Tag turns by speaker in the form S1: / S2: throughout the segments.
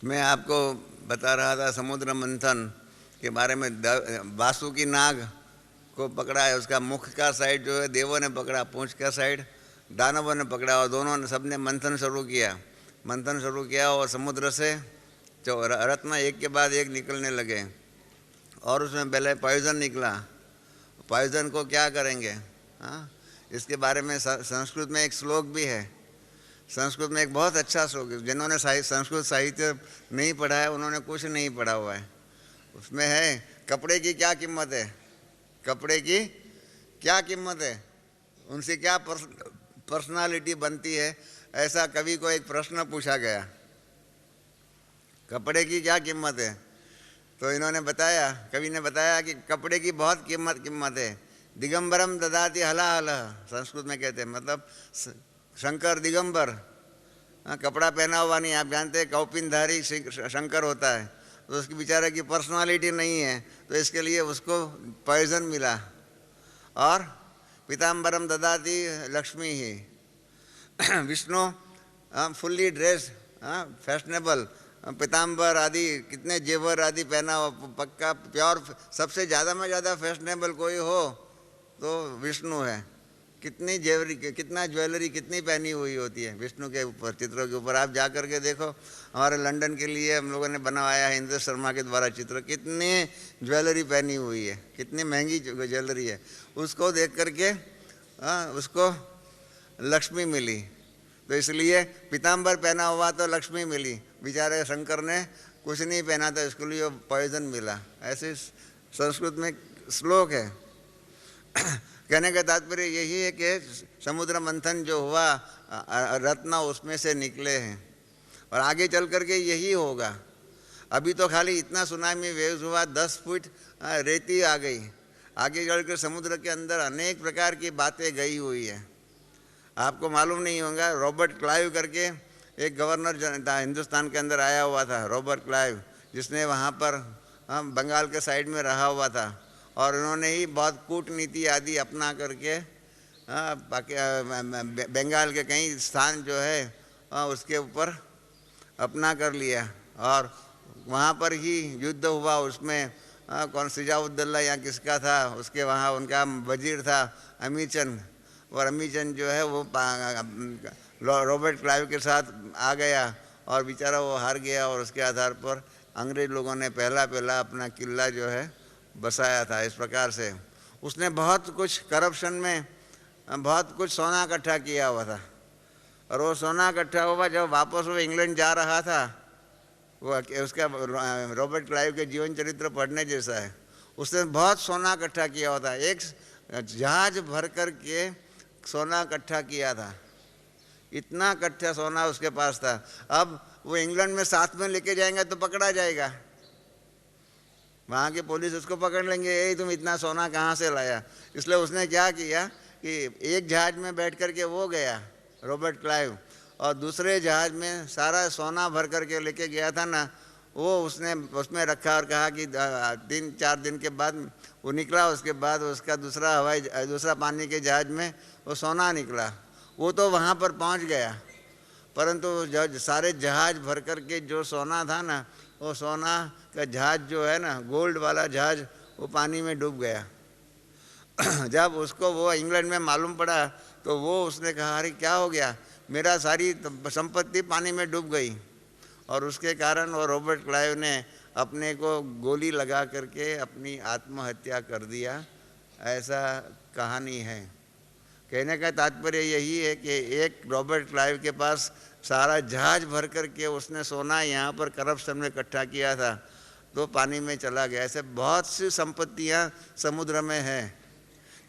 S1: मैं आपको बता रहा था समुद्र मंथन के बारे में। वासुकी नाग को पकड़ा है, उसका मुख का साइड जो है देवों ने पकड़ा, पूंछ का साइड दानवों ने पकड़ा, और दोनों ने सबने मंथन शुरू किया। मंथन शुरू किया और समुद्र से रत्न एक के बाद एक निकलने लगे, और उसमें पहले पॉइजन निकला। पॉइजन को क्या करेंगे? हाँ, इसके बारे में संस्कृत में एक श्लोक भी है। संस्कृत में एक बहुत अच्छा श्लोक है। जिन्होंने संस्कृत साहित्य नहीं पढ़ा है उन्होंने कुछ नहीं पढ़ा हुआ है। उसमें है, कपड़े की क्या कीमत है? कपड़े की क्या कीमत है? उनसे क्या पर्सनालिटी बनती है? ऐसा कवि को एक प्रश्न पूछा गया, कपड़े की क्या कीमत है? तो इन्होंने बताया, कवि ने बताया कि कपड़े की बहुत कीमत है। दिगंबरम ददाति हला हल, संस्कृत में कहते हैं, मतलब शंकर दिगंबर, कपड़ा पहना हुआ नहीं। आप जानते हैं कौपिनधारी शंकर होता है, तो उसकी बेचारे की पर्सनालिटी नहीं है, तो इसके लिए उसको पॉइजन मिला। और पीताम्बरम ददाति लक्ष्मी ही, विष्णु फुल्ली ड्रेस, फैशनेबल, पीताम्बर आदि, कितने जेवर आदि पहना हुआ, पक्का प्योर। सबसे ज़्यादा में ज़्यादा फैशनेबल कोई हो तो विष्णु है। कितनी ज्वेलरी कितनी पहनी हुई होती है विष्णु के ऊपर, चित्रों के ऊपर। आप जा कर के देखो, हमारे लंदन के लिए हम लोगों ने बनवाया है इंद्र शर्मा के द्वारा चित्र, कितनी ज्वेलरी पहनी हुई है, कितनी महंगी ज्वेलरी है। उसको देख करके उसको लक्ष्मी मिली, तो इसलिए पीताम्बर पहना हुआ तो लक्ष्मी मिली। बेचारे शंकर ने कुछ नहीं पहना था, इसके लिए पॉइजन मिला। ऐसे संस्कृत में श्लोक है। कहने का तात्पर्य यही है कि समुद्र मंथन जो हुआ, रत्न उसमें से निकले हैं, और आगे चल करके यही होगा। अभी तो खाली इतना सुनामी वेव्स हुआ, 10 फुट रेती आ गई। आगे चलकर समुद्र के अंदर अनेक प्रकार की बातें गई हुई है। आपको मालूम नहीं होगा, रॉबर्ट क्लाइव करके एक गवर्नर था हिंदुस्तान के अंदर आया हुआ था, रॉबर्ट क्लाइव, जिसने वहाँ पर बंगाल के साइड में रहा हुआ था, और उन्होंने ही बहुत कूटनीति आदि अपना करके बंगाल के कई स्थान जो है उसके ऊपर अपना कर लिया, और वहाँ पर ही युद्ध हुआ। उसमें कौन सिजाउद्दौला या किसका था, उसके वहाँ उनका वजीर था अमीचंद, और अमीचंद जो है वो रॉबर्ट क्लाइव के साथ आ गया, और बेचारा वो हार गया, और उसके आधार पर अंग्रेज लोगों ने पहला अपना किला जो है बसाया था। इस प्रकार से उसने बहुत कुछ करप्शन में बहुत कुछ सोना इकट्ठा किया हुआ था, और वो सोना इकट्ठा हुआ जब वापस वो इंग्लैंड जा रहा था, वो उसका रॉबर्ट क्लाइव के जीवन चरित्र पढ़ने जैसा है। उसने बहुत सोना इकट्ठा किया हुआ था, एक जहाज भर कर के सोना इकट्ठा किया था। इतना इकट्ठा सोना उसके पास था। अब वो इंग्लैंड में साथ में लेके जाएंगे तो पकड़ा जाएगा, वहाँ की पुलिस उसको पकड़ लेंगे, ये तुम इतना सोना कहाँ से लाया। इसलिए उसने क्या किया कि एक जहाज में बैठ कर के वो गया रॉबर्ट क्लाइव, और दूसरे जहाज में सारा सोना भर कर के लेके गया था ना, वो उसने उसमें रखा, और कहा कि 3-4 दिन के बाद वो निकला। उसके बाद उसका दूसरा पानी के जहाज में वो सोना निकला। वो तो वहाँ पर पहुँच गया, परंतु जो सारे जहाज भर कर के जो सोना था ना, वो सोना का जहाज जो है ना, गोल्ड वाला जहाज, वो पानी में डूब गया। जब उसको वो इंग्लैंड में मालूम पड़ा तो वो उसने कहा, अरे क्या हो गया, मेरा सारी संपत्ति पानी में डूब गई। और उसके कारण वो रॉबर्ट क्लाइव ने अपने को गोली लगा करके अपनी आत्महत्या कर दिया। ऐसा कहानी है। कहने का तात्पर्य यही है कि एक रॉबर्ट क्लाइव के पास सारा जहाज भर कर के उसने सोना यहाँ पर करप्शन में इकट्ठा किया था, तो पानी में चला गया। ऐसे बहुत सी संपत्तियाँ समुद्र में हैं।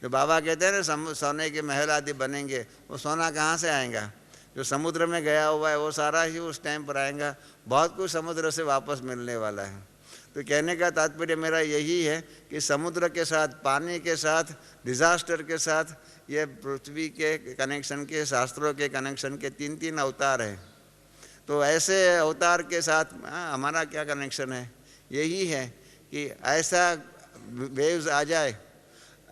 S1: जो बाबा कहते हैं ना सोने के महल आदि बनेंगे, वो सोना कहाँ से आएगा? जो समुद्र में गया हुआ है वो सारा ही उस टाइम पर आएगा। बहुत कुछ समुद्र से वापस मिलने वाला है। तो कहने का तात्पर्य मेरा यही है कि समुद्र के साथ, पानी के साथ, डिज़ास्टर के साथ, ये पृथ्वी के कनेक्शन के, शास्त्रों के कनेक्शन के 3-3 अवतार हैं। तो ऐसे अवतार के साथ हमारा क्या कनेक्शन है? यही है कि ऐसा वेव्स आ जाए।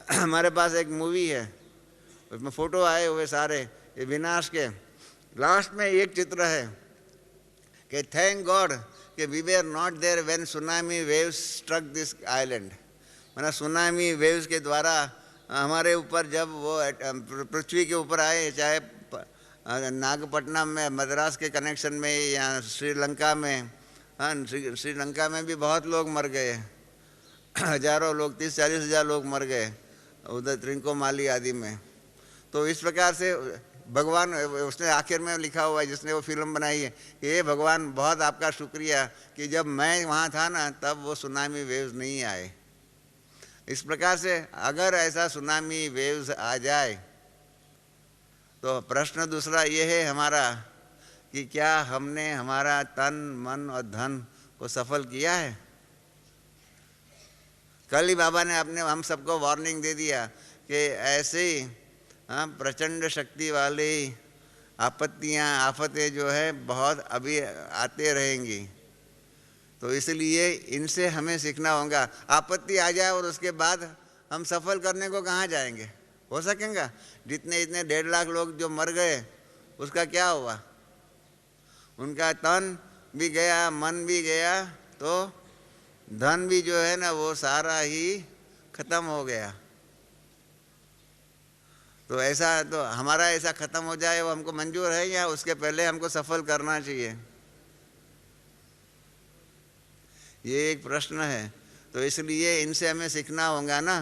S1: हमारे पास एक मूवी है, उसमें फ़ोटो आए हुए सारे ये विनाश के। लास्ट में एक चित्र है कि थैंक गॉड कि we were not there when tsunami waves struck this island, मतलब सुनामी वेव्स के द्वारा हमारे ऊपर जब वो पृथ्वी के ऊपर आए, चाहे नागपट्टनम में, मद्रास के कनेक्शन में या श्रीलंका में, हाँ श्रीलंका में भी बहुत लोग मर गए, हजारों लोग, 30-40 हज़ार लोग मर गए उधर त्रिंकोमाली आदि में। तो इस प्रकार से भगवान, उसने आखिर में लिखा हुआ है जिसने वो फिल्म बनाई है कि ये भगवान बहुत आपका शुक्रिया कि जब मैं वहाँ था ना तब वो सुनामी वेव्स नहीं आए। इस प्रकार से अगर ऐसा सुनामी वेव्स आ जाए तो प्रश्न दूसरा ये है हमारा कि क्या हमने हमारा तन मन और धन को सफल किया है। कल ही बाबा ने अपने हम सबको वार्निंग दे दिया कि ऐसे ही प्रचंड शक्ति वाली आपत्तियाँ, आफतें जो है बहुत अभी आते रहेंगी, तो इसलिए इनसे हमें सीखना होगा। आपत्ति आ जाए और उसके बाद हम सफल करने को कहाँ जाएंगे, हो सकेगा? जितने इतने 1.5 लाख लोग जो मर गए उसका क्या हुआ? उनका तन भी गया, मन भी गया, तो धन भी जो है ना वो सारा ही खत्म हो गया। तो ऐसा, तो हमारा ऐसा खत्म हो जाए वो हमको मंजूर है या उसके पहले हमको सफल करना चाहिए? ये एक प्रश्न है। तो इसलिए इनसे हमें सीखना होगा ना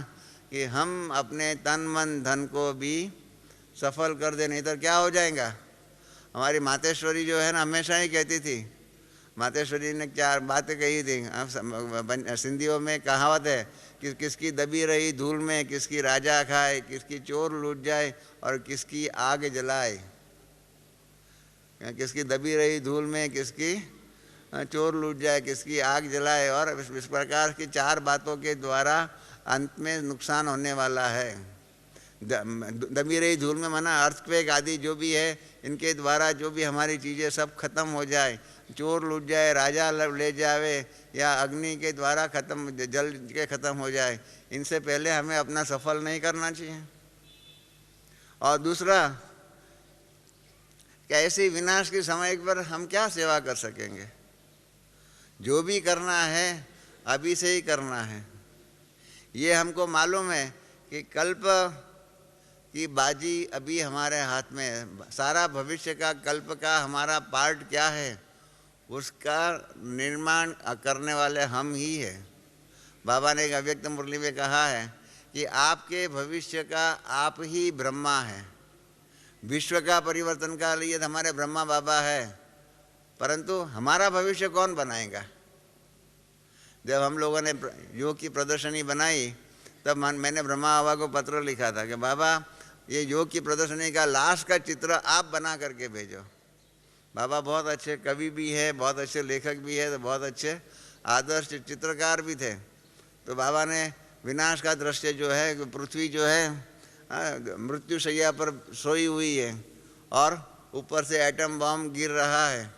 S1: कि हम अपने तन मन धन को भी सफल कर दे, नहीं तो क्या हो जाएगा। हमारी मातेश्वरी जो है ना हमेशा ही कहती थी, मातेश्वरी ने 4 बातें कही थी। सिंधियों में कहावत है कि किसकी दबी रही धूल में किसकी राजा खाए, किसकी चोर लूट जाए और किसकी आग जलाए। किसकी दबी रही धूल में किसकी चोर लूट जाए, किसकी आग जलाए। और इस प्रकार की 4 बातों के द्वारा अंत में नुकसान होने वाला है। दबी रही धूल में माना अर्थक्वेक आदि जो भी है, इनके द्वारा जो भी हमारी चीज़ें सब खत्म हो जाए, चोर लूट जाए, राजा ले जावे या अग्नि के द्वारा खत्म, जल के खत्म हो जाए, इनसे पहले हमें अपना सफल नहीं करना चाहिए। और दूसरा, कैसी विनाश के समय पर हम क्या सेवा कर सकेंगे? जो भी करना है अभी से ही करना है। ये हमको मालूम है कि कल्प की बाजी अभी हमारे हाथ में है। सारा भविष्य का, कल्प का हमारा पार्ट क्या है, उसका निर्माण करने वाले हम ही हैं। बाबा ने एक अव्यक्त मुरली में कहा है कि आपके भविष्य का आप ही ब्रह्मा है। विश्व का परिवर्तन का लिए हमारे ब्रह्मा बाबा है, परंतु हमारा भविष्य कौन बनाएगा? जब हम लोगों ने योग की प्रदर्शनी बनाई तब मैंने ब्रह्मा बाबा को पत्र लिखा था कि बाबा ये योग की प्रदर्शनी का लास्ट का चित्र आप बना करके भेजो। बाबा बहुत अच्छे कवि भी है, बहुत अच्छे लेखक भी है, तो बहुत अच्छे आदर्श चित्रकार भी थे। तो बाबा ने विनाश का दृश्य जो है, पृथ्वी जो है मृत्यु शैया पर सोई हुई है और ऊपर से एटम बम गिर रहा है,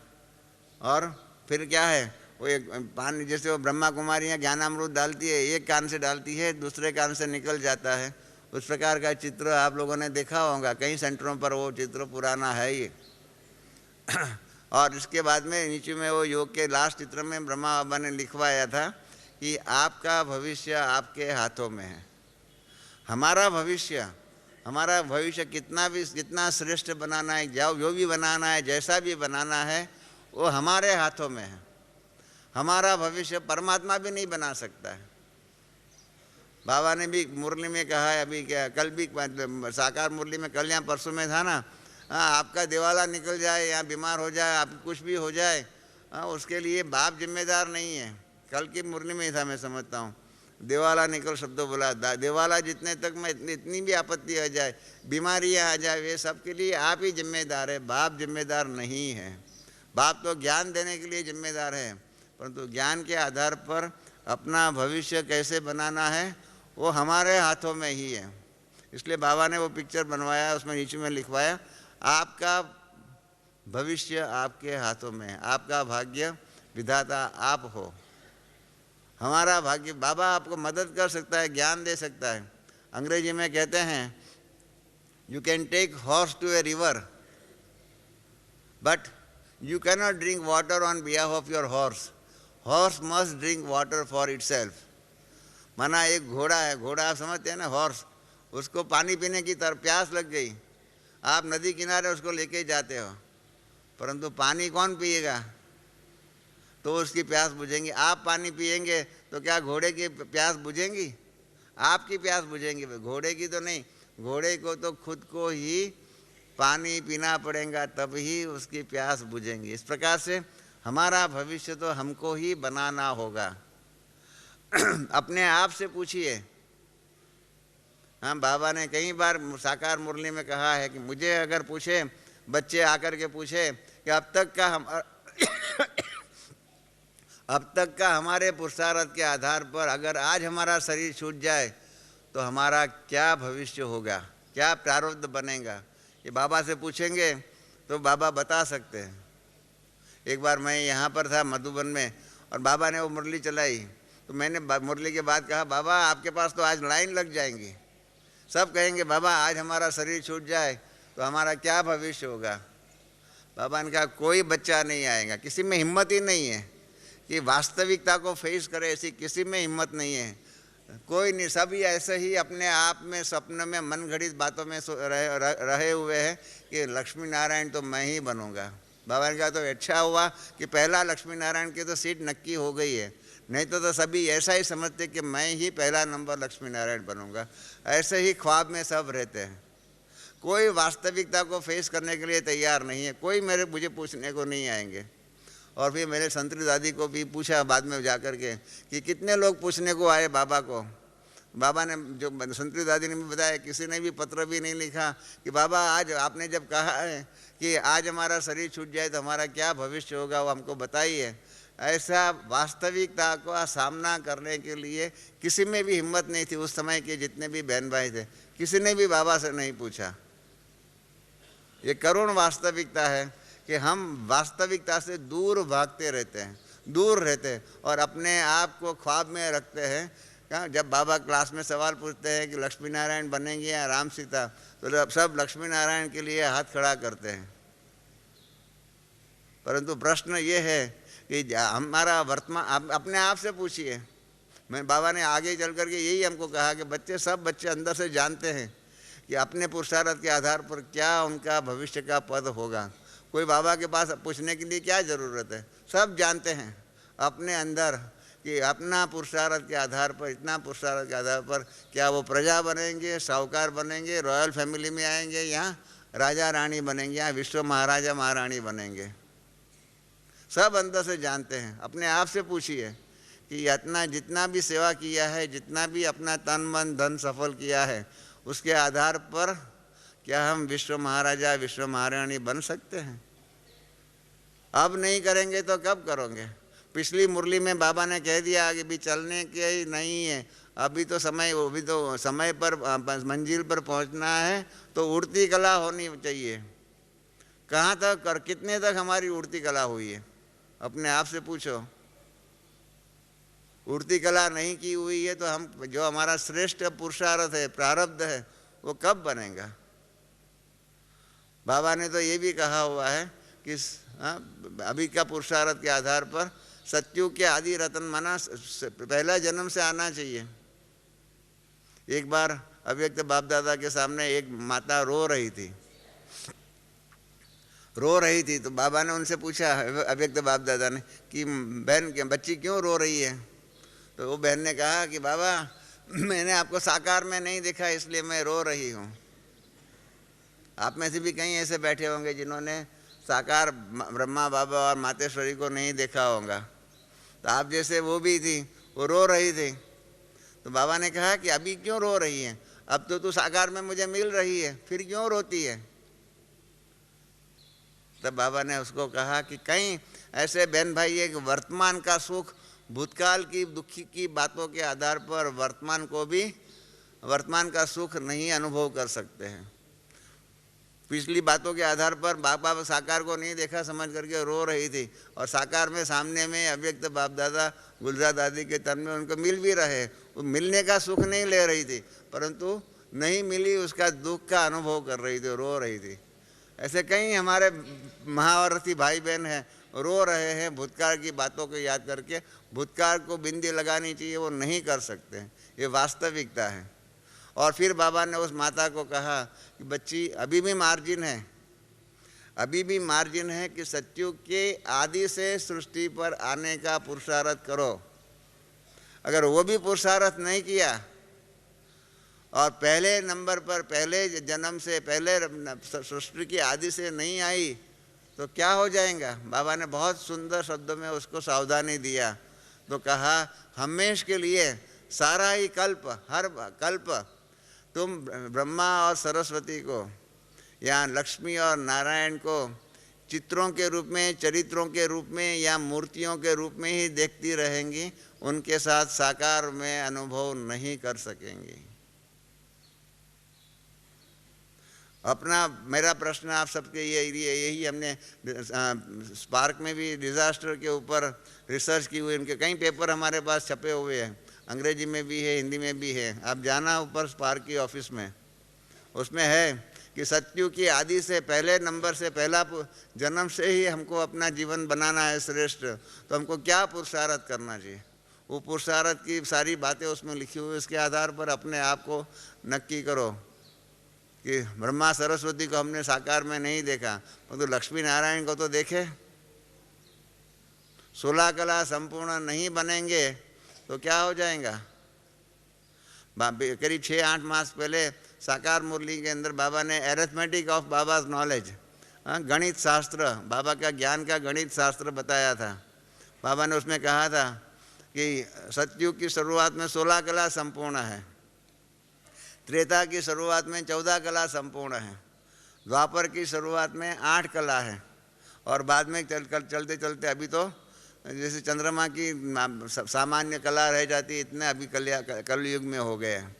S1: और फिर क्या है वो एक पानी, जैसे वो ब्रह्मा कुमारियाँ ज्ञानामृत डालती है, एक कान से डालती है दूसरे कान से निकल जाता है, उस प्रकार का चित्र आप लोगों ने देखा होगा। कई सेंटरों पर वो चित्र पुराना है ये। और इसके बाद में नीचे में वो योग के लास्ट चित्र में ब्रह्मा बाबा ने लिखवाया था कि आपका भविष्य आपके हाथों में है। हमारा भविष्य कितना श्रेष्ठ बनाना है, जो भी बनाना है, जैसा भी बनाना है, वो हमारे हाथों में है। हमारा भविष्य परमात्मा भी नहीं बना सकता है। बाबा ने भी मुरली में कहा है, अभी क्या कल भी साकार मुरली में, कल या परसों में था ना, आपका दिवाला निकल जाए या बीमार हो जाए, आप कुछ भी हो जाए, उसके लिए बाप जिम्मेदार नहीं है। कल की मुरली में ही था, मैं समझता हूँ। दिवाला निकल शब्द बोला, दिवाला जितने तक में इतनी भी आपत्ति आ जाए, बीमारियाँ आ जाए, वे सब के लिए आप ही जिम्मेदार है, बाप जिम्मेदार नहीं है। बाप तो ज्ञान देने के लिए जिम्मेदार है, परंतु ज्ञान के आधार पर अपना भविष्य कैसे बनाना है वो हमारे हाथों में ही है। इसलिए बाबा ने वो पिक्चर बनवाया, उसमें नीचे में लिखवाया, आपका भविष्य आपके हाथों में है, आपका भाग्य विधाता आप हो। हमारा भाग्य, बाबा आपको मदद कर सकता है, ज्ञान दे सकता है। अंग्रेजी में कहते हैं you can take horse to a river but you can not drink water on behalf of your horse. Horse must drink water for itself. माना एक घोड़ा है, घोड़ा आप समझते हैं ना, हॉर्स, उसको पानी पीने की तरफ प्यास लग गई, आप नदी किनारे उसको लेके जाते हो, परंतु पानी कौन पिएगा? तो उसकी प्यास बुझेंगी। आप पानी पिएंगे तो क्या घोड़े की प्यास बुझेंगी? आपकी प्यास बुझेंगी, घोड़े की तो नहीं। घोड़े को तो खुद को ही पानी पीना पड़ेगा, तब ही उसकी प्यास बुझेंगी। इस प्रकार से हमारा भविष्य तो हमको ही बनाना होगा। अपने आप से पूछिए। हाँ, बाबा ने कई बार साकार मुरली में कहा है कि मुझे अगर पूछे, बच्चे आकर के पूछे कि अब तक का हमारे पुरुषार्थ के आधार पर अगर आज हमारा शरीर छूट जाए तो हमारा क्या भविष्य होगा, क्या प्रारब्ध बनेगा, ये बाबा से पूछेंगे तो बाबा बता सकते हैं। एक बार मैं यहाँ पर था मधुबन में, और बाबा ने वो मुरली चलाई, तो मैंने मुरली के बाद कहा, बाबा आपके पास तो आज लाइन लग जाएंगी, सब कहेंगे बाबा आज हमारा शरीर छूट जाए तो हमारा क्या भविष्य होगा। बाबा ने कहा कोई बच्चा नहीं आएगा, किसी में हिम्मत ही नहीं है कि वास्तविकता को फेस करे, ऐसी किसी में हिम्मत नहीं है, कोई नहीं। सभी ऐसे ही अपने आप में स्वप्न में मन घड़ित बातों में रहे हुए हैं कि लक्ष्मी नारायण तो मैं ही बनूंगा। बाबा ने कहा तो अच्छा हुआ कि पहला लक्ष्मी नारायण की तो सीट नक्की हो गई है, नहीं तो सभी ऐसा ही समझते कि मैं ही पहला नंबर लक्ष्मी नारायण बनूंगा। ऐसे ही ख्वाब में सब रहते हैं, कोई वास्तविकता को फेस करने के लिए तैयार नहीं है, कोई मुझे पूछने को नहीं आएंगे। और फिर मैंने संतरी दादी को भी पूछा बाद में जाकर के कि कितने लोग पूछने को आए बाबा को। बाबा ने, जो संतरी दादी ने भी बताया, किसी ने भी पत्र भी नहीं लिखा कि बाबा आज आपने जब कहा है कि आज हमारा शरीर छूट जाए तो हमारा क्या भविष्य होगा, वो हमको बताइए। ऐसा वास्तविकता का सामना करने के लिए किसी में भी हिम्मत नहीं थी। उस समय के जितने भी बहन भाई थे, किसी ने भी बाबा से नहीं पूछा। ये करुण वास्तविकता है कि हम वास्तविकता से दूर भागते रहते हैं, दूर रहते हैं और अपने आप को ख्वाब में रखते हैं। क्या जब बाबा क्लास में सवाल पूछते हैं कि लक्ष्मी नारायण बनेंगे या राम सीता, तो सब लक्ष्मी नारायण के लिए हाथ खड़ा करते हैं। परंतु प्रश्न ये है कि हमारा वर्तमान, अपने आप से पूछिए। मैं बाबा ने आगे चल करके यही हमको कहा कि सब बच्चे अंदर से जानते हैं कि अपने पुरुषार्थ के आधार पर क्या उनका भविष्य का पद होगा। कोई बाबा के पास पूछने के लिए क्या ज़रूरत है, सब जानते हैं अपने अंदर कि अपना पुरुषार्थ के आधार पर, इतना पुरुषार्थ के आधार पर क्या वो प्रजा बनेंगे, साहूकार बनेंगे, रॉयल फैमिली में आएंगे, या राजा रानी बनेंगे, या विश्व महाराजा महारानी बनेंगे। सब अंदर से जानते हैं। अपने आप से पूछिए कि इतना जितना भी सेवा किया है, जितना भी अपना तन मन धन सफल किया है, उसके आधार पर क्या हम विश्व महाराजा विश्व महारानी बन सकते हैं? अब नहीं करेंगे तो कब करोगे? पिछली मुरली में बाबा ने कह दिया कि भी चलने के ही नहीं है, अभी तो समय पर मंजिल पर पहुंचना है, तो उड़ती कला होनी चाहिए। कहाँ तक और कितने तक हमारी उड़ती कला हुई है? अपने आप से पूछो। उड़ती कला नहीं की हुई है तो हम, जो हमारा श्रेष्ठ पुरुषार्थ है, प्रारब्ध है, वो कब बनेगा? बाबा ने तो ये भी कहा हुआ है कि अभी का पुरुषार्थ के आधार पर सत्युग के आदि रतन माना पहला जन्म से आना चाहिए। एक बार अव्यक्त बाप दादा के सामने एक माता रो रही थी, तो बाबा ने उनसे पूछा, अव्यक्त बाप दादा ने, कि बहन के बच्ची क्यों रो रही है? तो वो बहन ने कहा कि बाबा मैंने आपको साकार में नहीं देखा इसलिए मैं रो रही हूँ। आप में से भी कई ऐसे बैठे होंगे जिन्होंने साकार ब्रह्मा बाबा और मातेश्वरी को नहीं देखा होगा। तो आप जैसे वो भी थी, वो रो रही थी। तो बाबा ने कहा कि अभी क्यों रो रही है? अब तो तू साकार में मुझे मिल रही है, फिर क्यों रोती है? तब बाबा ने उसको कहा कि कई ऐसे बहन भाई है कि वर्तमान का सुख भूतकाल की दुखी की बातों के आधार पर वर्तमान का सुख नहीं अनुभव कर सकते हैं। पिछली बातों के आधार पर बाबा साकार को नहीं देखा समझ करके रो रही थी, और साकार में सामने में अव्यक्त बाप दादा गुलजार दादी के तन में उनको मिल भी रहे, वो मिलने का सुख नहीं ले रही थी, परंतु नहीं मिली उसका दुख का अनुभव कर रही थी, रो रही थी। ऐसे कई हमारे महारथी भाई बहन हैं, रो रहे हैं भूतकाल की बातों को याद करके। भूतकाल को बिंदी लगानी चाहिए, वो नहीं कर सकते, ये वास्तविकता है। और फिर बाबा ने उस माता को कहा कि बच्ची अभी भी मार्जिन है, अभी भी मार्जिन है कि सत्युग के आदि से सृष्टि पर आने का पुरुषार्थ करो। अगर वो भी पुरुषार्थ नहीं किया और पहले नंबर पर पहले जन्म से पहले सृष्टि की आदि से नहीं आई तो क्या हो जाएगा। बाबा ने बहुत सुंदर शब्दों में उसको सावधानी दिया। तो कहा हमेश के लिए सारा ही कल्प, हर कल्प तुम ब्रह्मा और सरस्वती को या लक्ष्मी और नारायण को चित्रों के रूप में, चरित्रों के रूप में या मूर्तियों के रूप में ही देखती रहेंगी, उनके साथ साकार में अनुभव नहीं कर सकेंगी। अपना मेरा प्रश्न आप सबके यही हमने स्पार्क में भी डिज़ास्टर के ऊपर रिसर्च की हुई, उनके कई पेपर हमारे पास छपे हुए हैं, अंग्रेजी में भी है, हिंदी में भी है। आप जाना ऊपर स्पार्क की ऑफिस में, उसमें है कि सत्युग की आदि से पहले नंबर से पहला जन्म से ही हमको अपना जीवन बनाना है श्रेष्ठ, तो हमको क्या पुरुषार्थ करना चाहिए। वो पुरुषार्थ की सारी बातें उसमें लिखी हुई, उसके आधार पर अपने आप को नक्की करो कि ब्रह्मा सरस्वती को हमने साकार में नहीं देखा, परंतु तो लक्ष्मी नारायण को तो देखे। 16 कला संपूर्ण नहीं बनेंगे तो क्या हो जाएगा। करीब 6-8 मास पहले साकार मुरली के अंदर बाबा ने एरिथमेटिक ऑफ बाबाज नॉलेज, गणित शास्त्र, बाबा का ज्ञान का गणित शास्त्र बताया था। बाबा ने उसमें कहा था कि सतयुग की शुरुआत में 16 कला संपूर्ण है, त्रेता की शुरुआत में 14 कला संपूर्ण है, द्वापर की शुरुआत में 8 कला है, और बाद में चलते चलते अभी तो जैसे चंद्रमा की सामान्य कला रह जाती, इतने अभी कलयुग में हो गए हैं।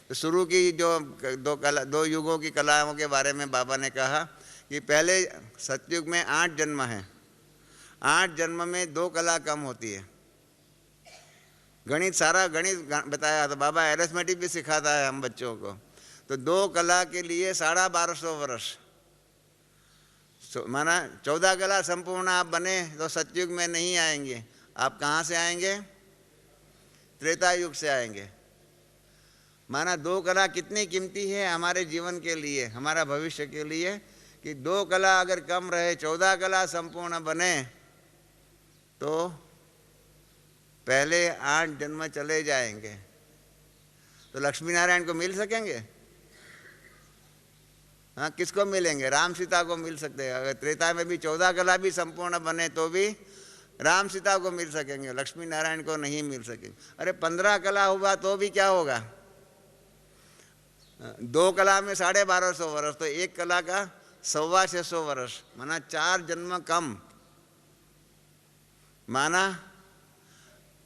S1: तो शुरू की जो दो युगों की कलाओं के बारे में बाबा ने कहा कि पहले सतयुग में 8 जन्म हैं, 8 जन्म में 2 कला कम होती है। गणित, सारा गणित बताया था बाबा, एरिथमेटिक भी सिखाता है हम बच्चों को। तो 2 कला के लिए 1250 वर्ष, माना 14 कला संपूर्ण आप बने तो सतयुग में नहीं आएंगे। आप कहाँ से आएंगे, त्रेता युग से आएंगे। माना 2 कला कितनी कीमती है हमारे जीवन के लिए, हमारा भविष्य के लिए, कि 2 कला अगर कम रहे, 14 कला संपूर्ण बने तो पहले 8 जन्म चले जाएंगे। तो लक्ष्मी नारायण को मिल सकेंगे। हाँ, किसको मिलेंगे, राम सीता को मिल सकते हैं। अगर त्रेता में भी 14 कला भी संपूर्ण बने तो भी राम सीता को मिल सकेंगे, लक्ष्मी नारायण को नहीं मिल सकेंगे। अरे 15 कला हुआ तो भी क्या होगा, 2 कला में 1250 वर्ष, तो 1 कला का 625 वर्ष, माना 4 जन्म कम। माना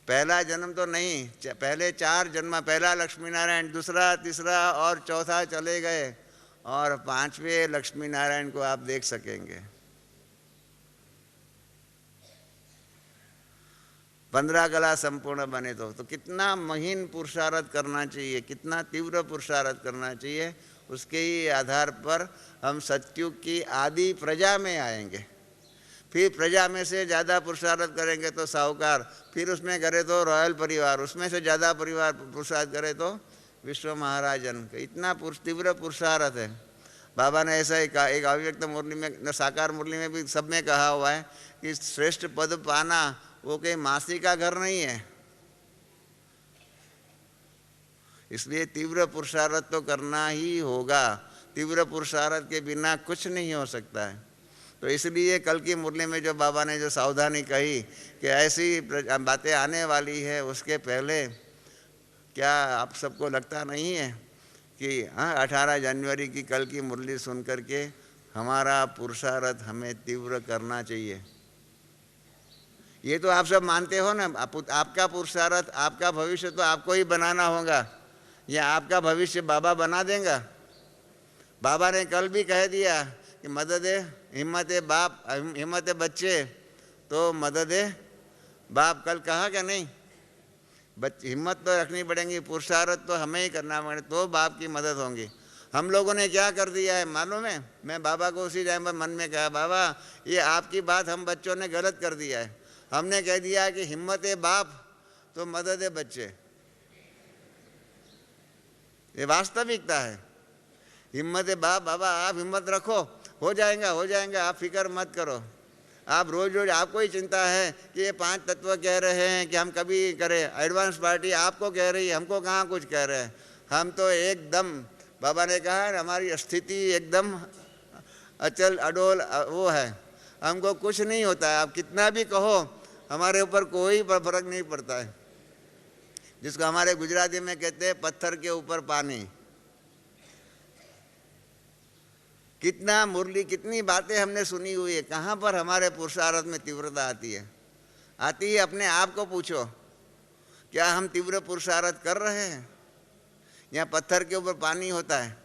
S1: पहला जन्म तो नहीं, पहले 4 जन्म, पहला लक्ष्मी नारायण, दूसरा, तीसरा और चौथा चले गए, और 5वें लक्ष्मी नारायण को आप देख सकेंगे। 15 कला संपूर्ण बने तो कितना महीन पुरुषार्थ करना चाहिए, कितना तीव्र पुरुषार्थ करना चाहिए। उसके ही आधार पर हम सतयुग की आदि प्रजा में आएंगे। फिर प्रजा में से ज़्यादा पुरुषार्थ करेंगे तो साहूकार, फिर उसमें करे तो रॉयल परिवार, उसमें से ज़्यादा परिवार पुरुषार्थ करे तो विश्व महाराजन। इतना तीव्र पुरुषार्थ है। बाबा ने ऐसा ही कहा, एक अव्यक्त मुरली में, साकार मुरली में भी सब में कहा हुआ है कि श्रेष्ठ पद पाना वो कहीं मासी का घर नहीं है। इसलिए तीव्र पुरुषार्थ तो करना ही होगा, तीव्र पुरुषार्थ के बिना कुछ नहीं हो सकता है। तो इसलिए कल की मुरली में जो बाबा ने जो सावधानी कही कि ऐसी बातें आने वाली है, उसके पहले क्या आप सबको लगता नहीं है कि 18 जनवरी की कल की मुरली सुन करके हमारा पुरुषार्थ हमें तीव्र करना चाहिए। ये तो आप सब मानते हो ना, आपका पुरुषार्थ, आपका भविष्य तो आपको ही बनाना होगा, या आपका भविष्य बाबा बना देगा। बाबा ने कल भी कह दिया कि मदद हिम्मत बाप, हिम्मत बच्चे तो मदद बाप। कल कहा क्या नहीं, हिम्मत तो रखनी पड़ेगी, पुरुषार्थ तो हमें ही करना पड़ेगा, तो बाप की मदद होंगी। हम लोगों ने क्या कर दिया है मालूम है? मैं बाबा को उसी टाइम पर मन में कहा, बाबा ये आपकी बात हम बच्चों ने गलत कर दिया है। हमने कह दिया कि हिम्मत है बाप तो मदद है बच्चे। ये वास्तविकता है। हिम्मत है बाप, बाबा आप हिम्मत रखो, हो जाएगा हो जाएगा, आप फिक्र मत करो। आप रोज रोज आपको ही चिंता है कि ये 5 तत्व कह रहे हैं कि हम कभी करें, एडवांस पार्टी आपको कह रही है, हमको कहाँ कुछ कह रहे हैं। हम तो एकदम, बाबा ने कहा है हमारी स्थिति एकदम अचल अडोल वो है, हमको कुछ नहीं होता है। आप कितना भी कहो हमारे ऊपर कोई फर्क नहीं पड़ता है। जिसको हमारे गुजराती में कहते हैं पत्थर के ऊपर पानी। कितना मुरली, कितनी बातें हमने सुनी हुई है, कहाँ पर हमारे पुरुषार्थ में तीव्रता आती है? आती है? अपने आप को पूछो, क्या हम तीव्र पुरुषार्थ कर रहे हैं? यहाँ पत्थर के ऊपर पानी होता है।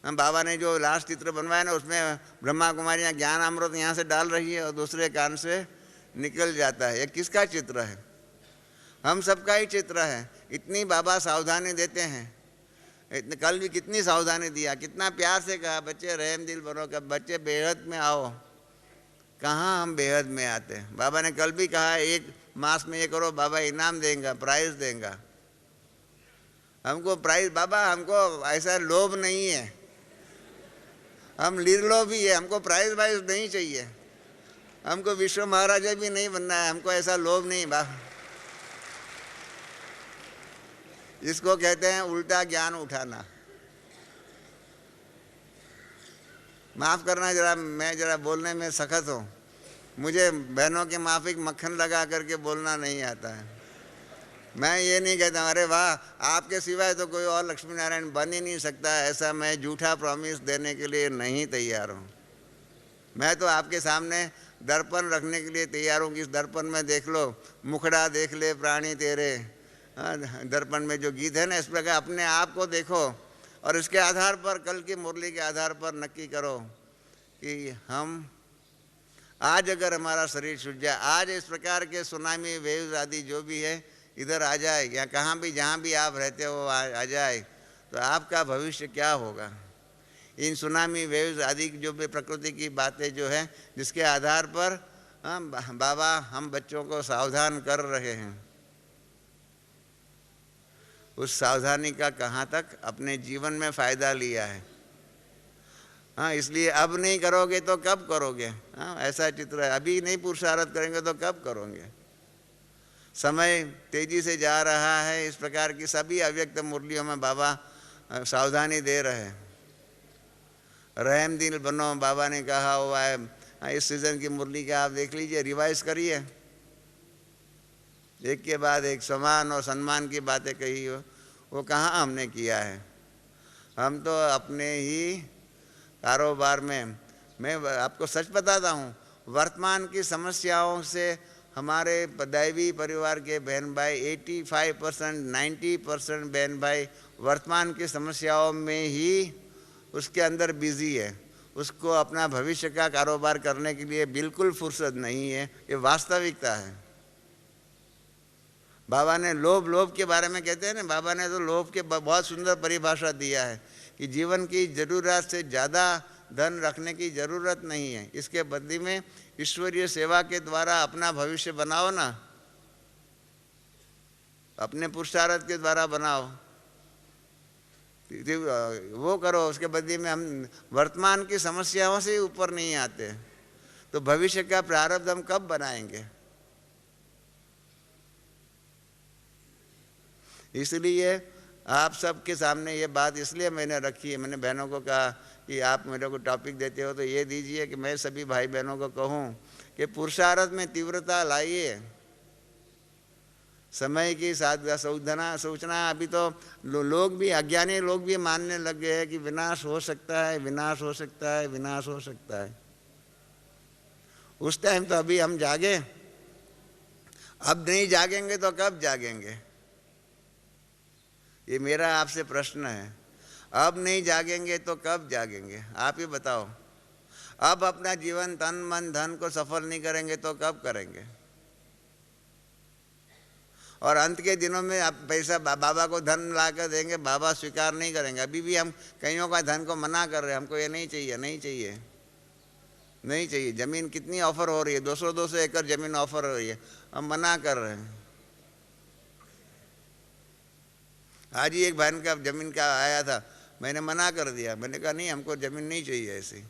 S1: हम बाबा ने जो लास्ट चित्र बनवाया ना, उसमें ब्रह्मा कुमारी यहाँ ज्ञान अमृत यहाँ से डाल रही है और दूसरे कान से निकल जाता है। ये किसका चित्र है? हम सबका ही चित्र है। इतनी बाबा सावधानी देते हैं। इतने कल भी कितनी सावधानी दिया, कितना प्यार से कहा, बच्चे रहम दिल बनो, कब बच्चे बेहद में आओ। कहाँ हम बेहद में आते हैं? बाबा ने कल भी कहा एक मास में ये करो, बाबा इनाम देंगे, प्राइज देंगे। हमको प्राइज, बाबा हमको ऐसा लोभ नहीं है, हम निर्लोभी है, हमको प्राइज वाइज नहीं चाहिए, हमको विश्व महाराजा भी नहीं बनना है, हमको ऐसा लोभ नहीं। बाबा इसको कहते हैं उल्टा ज्ञान उठाना। माफ़ करना जरा, मैं जरा बोलने में सख्त हूँ, मुझे बहनों के माफिक मक्खन लगा करके बोलना नहीं आता है। मैं ये नहीं कहता अरे वाह आपके सिवाय तो कोई और लक्ष्मी नारायण बन ही नहीं सकता, ऐसा मैं झूठा प्रॉमिस देने के लिए नहीं तैयार हूँ। मैं तो आपके सामने दर्पण रखने के लिए तैयार हूँ कि इस दर्पण में देख लो, मुखड़ा देख ले प्राणी तेरे। दर्पण में जो गीत है ना, इस प्रकार अपने आप को देखो और इसके आधार पर, कल की मुरली के आधार पर नक्की करो कि हम आज अगर हमारा शरीर छूट जाए, आज इस प्रकार के सुनामी वेव्स आदि जो भी है इधर आ जाए, या कहाँ भी जहाँ भी आप रहते हो आ जाए, तो आपका भविष्य क्या होगा? इन सुनामी वेव्स आदि जो भी प्रकृति की बातें जो है, जिसके आधार पर बाबा हम बच्चों को सावधान कर रहे हैं, उस सावधानी का कहाँ तक अपने जीवन में फ़ायदा लिया है। हाँ, इसलिए अब नहीं करोगे तो कब करोगे? हाँ, ऐसा चित्र है। अभी नहीं पुरुषार्थ करेंगे तो कब करोगे? समय तेजी से जा रहा है। इस प्रकार की सभी अव्यक्त मुरलियों में बाबा सावधानी दे रहे हैं। रहम दिल बनो, बाबा ने कहा हुआ है। इस सीज़न की मुरली का आप देख लीजिए, रिवाइज करिए, एक के बाद एक समान और सम्मान की बातें कही हो, वो कहाँ हमने किया है? हम तो अपने ही कारोबार में, मैं आपको सच बताता हूँ, वर्तमान की समस्याओं से हमारे दैवी परिवार के बहन भाई 85% 90% बहन भाई वर्तमान की समस्याओं में ही उसके अंदर बिजी है। उसको अपना भविष्य का कारोबार करने के लिए बिल्कुल फुर्सत नहीं है। ये वास्तविकता है। बाबा ने लोभ के बारे में कहते हैं ना, बाबा ने तो लोभ के बहुत सुंदर परिभाषा दिया है कि जीवन की ज़रूरत से ज़्यादा धन रखने की ज़रूरत नहीं है। इसके बदले में ईश्वरीय सेवा के द्वारा अपना भविष्य बनाओ ना, अपने पुरुषार्थ के द्वारा बनाओ, वो करो। उसके बदले में हम वर्तमान की समस्याओं से ऊपर नहीं आते, तो भविष्य का प्रारब्ध हम कब बनाएंगे? इसलिए आप सबके सामने ये बात इसलिए मैंने रखी है। मैंने बहनों को कहा कि आप मेरे को टॉपिक देते हो तो ये दीजिए कि मैं सभी भाई बहनों को कहूँ कि पुरुषार्थ में तीव्रता लाइए। समय की सावधाना सोचना, अभी तो लोग भी, अज्ञानी लोग भी मानने लग गए हैं कि विनाश हो सकता है, विनाश हो सकता है, विनाश हो सकता है। उस टाइम तो अभी हम जागे, अब नहीं जागेंगे तो कब जागेंगे? ये मेरा आपसे प्रश्न है। अब नहीं जागेंगे तो कब जागेंगे? आप ही बताओ। अब अपना जीवन तन मन धन को सफल नहीं करेंगे तो कब करेंगे? और अंत के दिनों में आप पैसा बाबा को धन ला कर देंगे, बाबा स्वीकार नहीं करेंगे। अभी भी हम कईयों का धन को मना कर रहे हैं, हमको ये नहीं चाहिए, नहीं चाहिए, नहीं चाहिए। ज़मीन कितनी ऑफ़र हो रही है, 200-200 एकड़ ज़मीन ऑफ़र हो रही है, हम मना कर रहे हैं। आज ही एक बहन का ज़मीन का आया था, मैंने मना कर दिया, मैंने कहा नहीं, हमको ज़मीन नहीं चाहिए ऐसी।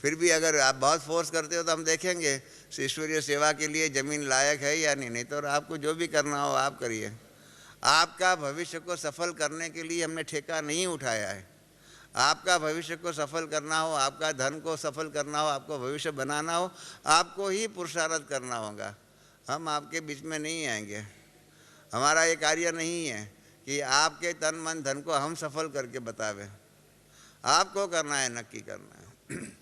S1: फिर भी अगर आप बहुत फोर्स करते हो तो हम देखेंगे ईश्वरीय सेवा के लिए ज़मीन लायक है या नहीं। नहीं तो आपको जो भी करना हो आप करिए। आपका भविष्य को सफल करने के लिए हमने ठेका नहीं उठाया है। आपका भविष्य को सफल करना हो, आपका धन को सफल करना हो, आपको भविष्य बनाना हो, आपको ही पुरुषार्थ करना होगा। हम आपके बीच में नहीं आएंगे। हमारा ये कार्य नहीं है कि आपके तन मन धन को हम सफल करके बतावें। आपको करना है, नक्की करना है।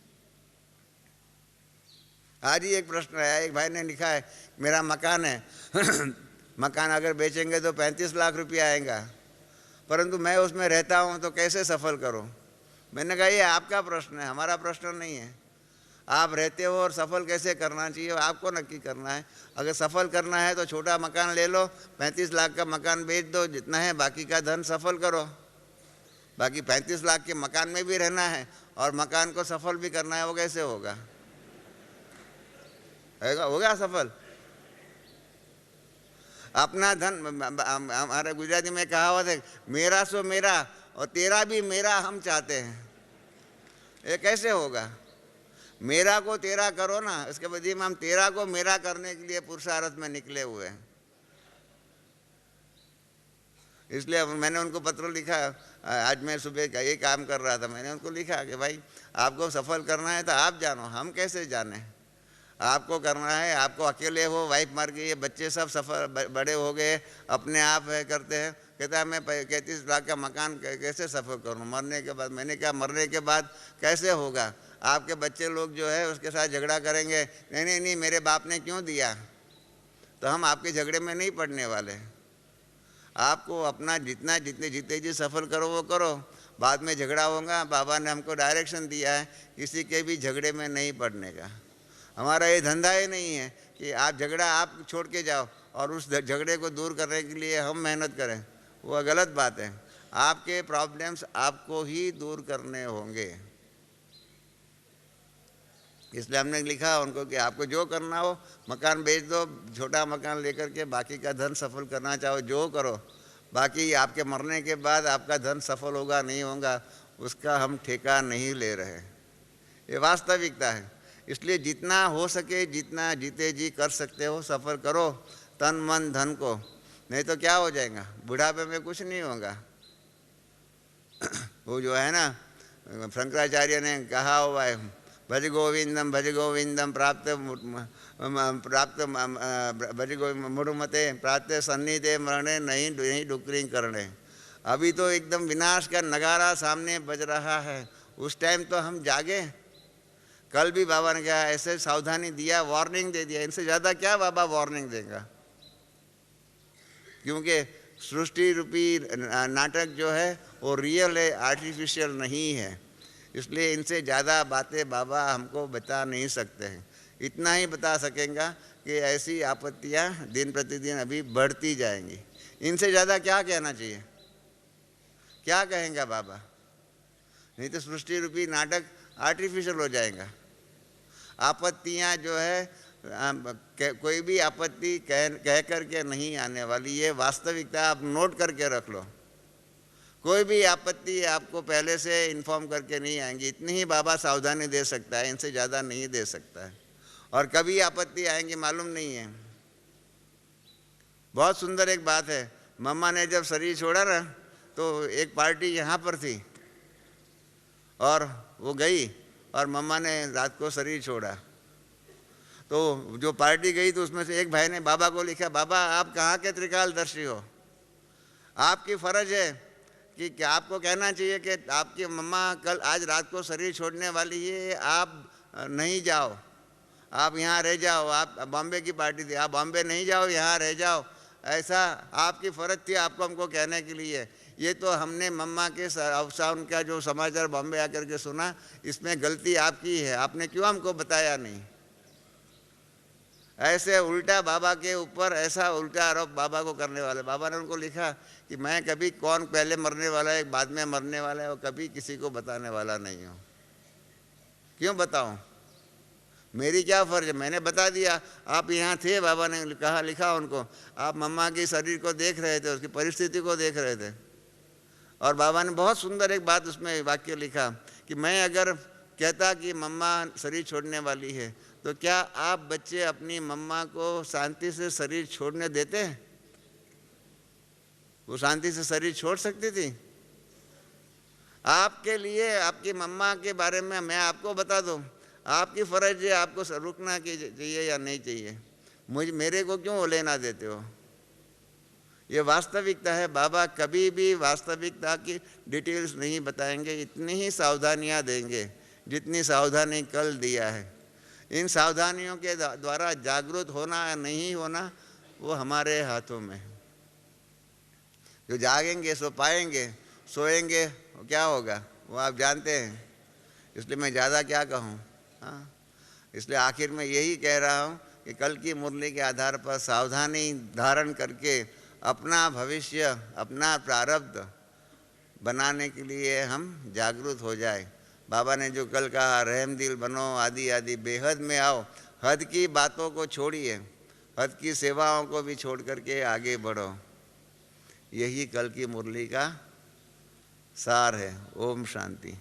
S1: आज ही एक प्रश्न आया, एक भाई ने लिखा है मेरा मकान है मकान अगर बेचेंगे तो 35 लाख रुपया आएगा, परंतु मैं उसमें रहता हूँ तो कैसे सफल करूँ। मैंने कहा ये आपका प्रश्न है, हमारा प्रश्न नहीं है। आप रहते हो और सफल कैसे करना चाहिए आपको नक्की करना है। अगर सफल करना है तो छोटा मकान ले लो, 35 लाख का मकान बेच दो, जितना है बाकी का धन सफल करो। बाकी 35 लाख के मकान में भी रहना है और मकान को सफल भी करना है, वो कैसे होगा? होगा सफल? अपना धन, हमारे गुजराती में कहावत है, मेरा सो मेरा और तेरा भी मेरा हम चाहते हैं। ये कैसे होगा? मेरा को तेरा करो ना, इसके बदले में हम तेरा को मेरा करने के लिए पुरुषार्थ में निकले हुए हैं। इसलिए मैंने उनको पत्र लिखा। आज मैं सुबह का ये काम कर रहा था, मैंने उनको लिखा कि भाई आपको सफल करना है तो आप जानो, हम कैसे जाने। आपको करना है, आपको अकेले हो, वाइफ मर गई है, बच्चे सब सफल बड़े हो गए, अपने आप है करते हैं। कहता है मैं 35 लाख का मकान कैसे सफल करूं मरने के बाद। मैंने कहा मरने के बाद कैसे होगा? आपके बच्चे लोग जो है उसके साथ झगड़ा करेंगे, नहीं नहीं नहीं मेरे बाप ने क्यों दिया। तो हम आपके झगड़े में नहीं पड़ने वाले। आपको अपना जितने जी सफल करो वो करो, बाद में झगड़ा होगा। बाबा ने हमको डायरेक्शन दिया है किसी के भी झगड़े में नहीं पड़ने का। हमारा ये धंधा ही नहीं है कि आप झगड़ा आप छोड़ के जाओ और उस झगड़े को दूर करने के लिए हम मेहनत करें, वो गलत बात है। आपके प्रॉब्लम्स आपको ही दूर करने होंगे। इसलिए हमने लिखा उनको कि आपको जो करना हो, मकान बेच दो, छोटा मकान लेकर के बाकी का धन सफल करना चाहो जो करो, बाकी आपके मरने के बाद आपका धन सफल होगा नहीं होगा उसका हम ठेका नहीं ले रहे। ये वास्तविकता है। इसलिए जितना हो सके, जितना जीते जी कर सकते हो सफ़र करो तन मन धन को, नहीं तो क्या हो जाएगा, बुढ़ापे में कुछ नहीं होगा। वो जो है ना शंकराचार्य ने कहा हुआ है, भज गोविंदम प्राप्त भज गोविंद मुड़मते प्राप्त सन्निधे मरणे नहीं डुकरी करने। अभी तो एकदम विनाश का नगारा सामने बज रहा है, उस टाइम तो हम जागे। कल भी बाबा ने क्या ऐसे सावधानी दिया, वार्निंग दे दिया। इनसे ज़्यादा क्या बाबा वार्निंग देगा, क्योंकि सृष्टि रूपी नाटक जो है वो रियल है, आर्टिफिशियल नहीं है। इसलिए इनसे ज़्यादा बातें बाबा हमको बता नहीं सकते हैं। इतना ही बता सकेंगे कि ऐसी आपत्तियाँ दिन प्रतिदिन अभी बढ़ती जाएंगी। इनसे ज़्यादा क्या कहना चाहिए, क्या कहेंगे बाबा? नहीं तो सृष्टि रूपी नाटक आर्टिफिशियल हो जाएगा। आपत्तियाँ जो है कोई भी आपत्ति कह करके नहीं आने वाली, ये वास्तविकता आप नोट करके रख लो। कोई भी आपत्ति आपको पहले से इन्फॉर्म करके नहीं आएंगी। इतनी ही बाबा सावधानी दे सकता है, इनसे ज़्यादा नहीं दे सकता है। और कभी आपत्ति आएंगी मालूम नहीं है। बहुत सुंदर एक बात है, मम्मा ने जब शरीर छोड़ा ना तो एक पार्टी यहाँ पर थी और वो गई और मम्मा ने रात को शरीर छोड़ा। तो जो पार्टी गई तो उसमें से एक भाई ने बाबा को लिखा, बाबा आप कहाँ के त्रिकालदर्शी हो, आपकी फ़र्ज है कि क्या आपको कहना चाहिए कि आपकी मम्मा कल आज रात को शरीर छोड़ने वाली है, आप नहीं जाओ, आप यहाँ रह जाओ। आप बॉम्बे की पार्टी थी, आप बॉम्बे नहीं जाओ, यहाँ रह जाओ, ऐसा आपकी फ़र्ज थी आपको हमको कहने के लिए। ये तो हमने मम्मा के अवसान का जो समाचार बॉम्बे आकर के सुना, इसमें गलती आपकी है, आपने क्यों हमको बताया नहीं। ऐसे उल्टा बाबा के ऊपर ऐसा उल्टा आरोप बाबा को करने वाले। बाबा ने उनको लिखा कि मैं कभी कौन पहले मरने वाला है बाद में मरने वाला है वो कभी किसी को बताने वाला नहीं हूँ। क्यों बताऊँ, मेरी क्या फ़र्ज है, मैंने बता दिया। आप यहाँ थे, बाबा ने कहा, लिखा उनको, आप मम्मा के शरीर को देख रहे थे, उसकी परिस्थिति को देख रहे थे। और बाबा ने बहुत सुंदर एक बात उसमें वाक्य लिखा कि मैं अगर कहता कि मम्मा शरीर छोड़ने वाली है तो क्या आप बच्चे अपनी मम्मा को शांति से शरीर छोड़ने देते? वो शांति से शरीर छोड़ सकती थी? आपके लिए आपकी मम्मा के बारे में मैं आपको बता दूं, आपकी फ़र्ज है आपको रुकना चाहिए या नहीं चाहिए। मेरे को क्यों लेना देते हो? ये वास्तविकता है। बाबा कभी भी वास्तविकता की डिटेल्स नहीं बताएंगे, इतनी ही सावधानियां देंगे जितनी सावधानी कल दिया है। इन सावधानियों के द्वारा जागरूक होना या नहीं होना वो हमारे हाथों में है। जो जागेंगे सो पाएंगे, सोएंगे क्या होगा वो आप जानते हैं, इसलिए मैं ज़्यादा क्या कहूँ। हाँ, इसलिए आखिर में यही कह रहा हूँ कि कल की मुरली के आधार पर सावधानी धारण करके अपना भविष्य, अपना प्रारब्ध बनाने के लिए हम जागरूक हो जाए। बाबा ने जो कल कहा, रहम दिल बनो, आदि आदि बेहद में आओ, हद की बातों को छोड़िए, हद की सेवाओं को भी छोड़ करके आगे बढ़ो। यही कल की मुरली का सार है। ओम शांति।